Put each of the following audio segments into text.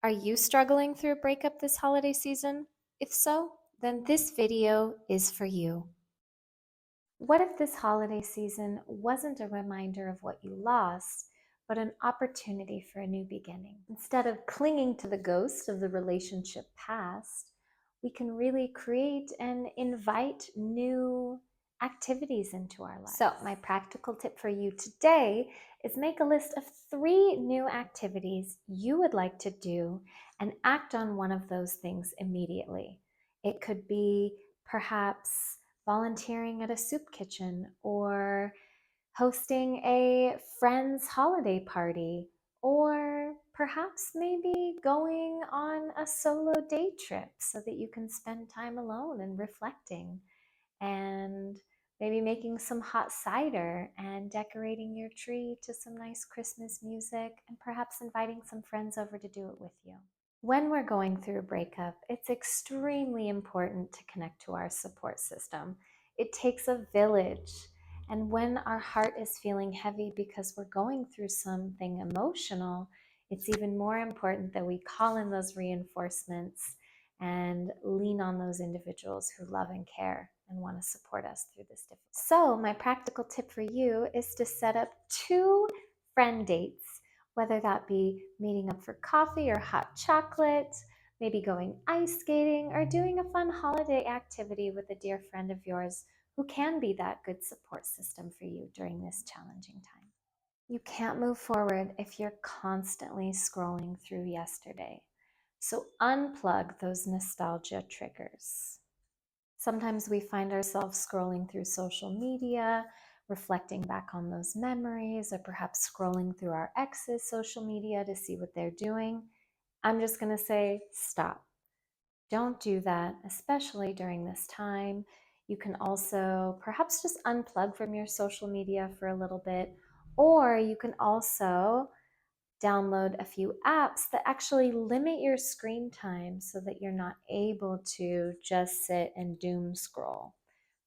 Are you struggling through a breakup this holiday season? If so, then this video is for you. What if this holiday season wasn't a reminder of what you lost, but an opportunity for a new beginning? Instead of clinging to the ghost of the relationship past, we can really create and invite new activities into our lives. So my practical tip for you today is make a list of 3 new activities you would like to do and act on one of those things immediately. It could be perhaps volunteering at a soup kitchen or hosting a friend's holiday party, or perhaps maybe going on a solo day trip so that you can spend time alone and reflecting, and maybe making some hot cider and decorating your tree to some nice Christmas music, and perhaps inviting some friends over to do it with you. When we're going through a breakup, it's extremely important to connect to our support system. It takes a village. And when our heart is feeling heavy because we're going through something emotional, it's even more important that we call in those reinforcements and lean on those individuals who love and care and want to support us through this difficult. So my practical tip for you is to set up 2 friend dates, whether that be meeting up for coffee or hot chocolate, maybe going ice skating, or doing a fun holiday activity with a dear friend of yours who can be that good support system for you during this challenging time. You can't move forward if you're constantly scrolling through yesterday. So unplug those nostalgia triggers. Sometimes we find ourselves scrolling through social media, reflecting back on those memories, or perhaps scrolling through our ex's social media to see what they're doing. I'm just going to say, stop. Don't do that, especially during this time. You can also perhaps just unplug from your social media for a little bit, or you can also download a few apps that actually limit your screen time so that you're not able to just sit and doom scroll,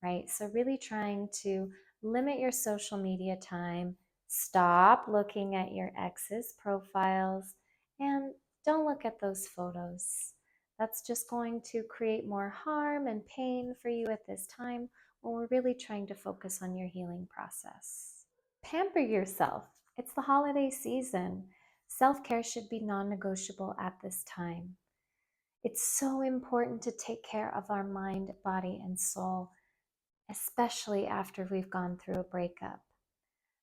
right? So really trying to limit your social media time, stop looking at your ex's profiles, and don't look at those photos. That's just going to create more harm and pain for you at this time when we're really trying to focus on your healing process. Pamper yourself. It's the holiday season. Self-care should be non-negotiable at this time. It's so important to take care of our mind, body, and soul, especially after we've gone through a breakup.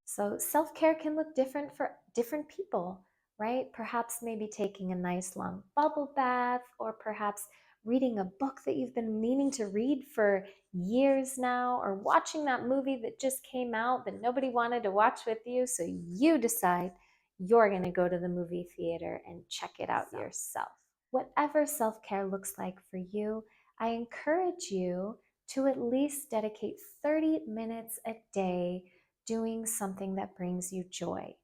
So self-care can look different for different people, right? Perhaps maybe taking a nice long bubble bath, or perhaps reading a book that you've been meaning to read for years now, or watching that movie that just came out that nobody wanted to watch with you, so you decide you're going to go to the movie theater and check it out yourself. Whatever self-care looks like for you, I encourage you to at least dedicate 30 minutes a day doing something that brings you joy.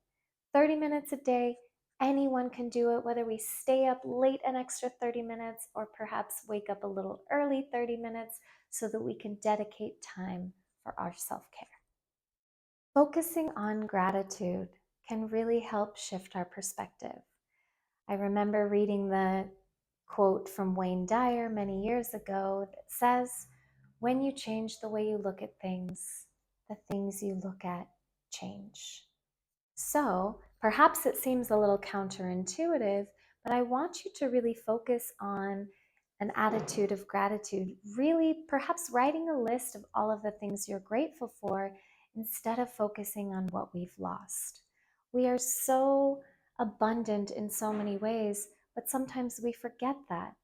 30 minutes a day, anyone can do it, whether we stay up late an extra 30 minutes or perhaps wake up a little early 30 minutes so that we can dedicate time for our self-care. Focusing on gratitude can really help shift our perspective. I remember reading the quote from Wayne Dyer many years ago that says, "When you change the way you look at things, the things you look at change." So perhaps it seems a little counterintuitive, but I want you to really focus on an attitude of gratitude, really perhaps writing a list of all of the things you're grateful for instead of focusing on what we've lost. We are so abundant in so many ways, but sometimes we forget that.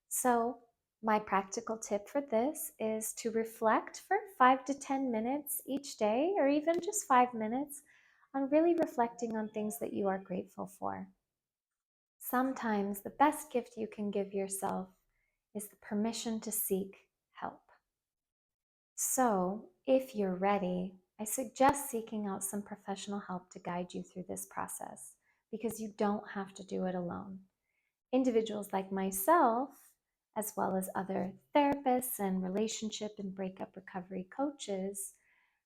So my practical tip for this is to reflect for 5 to 10 minutes each day, or even just 5 minutes, on really reflecting on things that you are grateful for. Sometimes the best gift you can give yourself is the permission to seek help. So if you're ready, I suggest seeking out some professional help to guide you through this process, because you don't have to do it alone. Individuals like myself, as well as other therapists and relationship and breakup recovery coaches,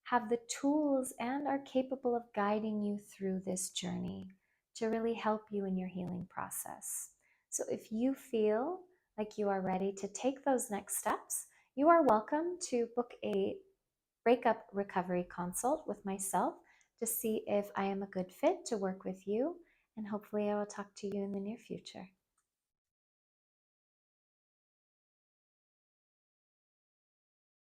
have the tools and are capable of guiding you through this journey to really help you in your healing process. So if you feel like you are ready to take those next steps, you are welcome to book a breakup recovery consult with myself to see if I am a good fit to work with you. And hopefully I will talk to you in the near future.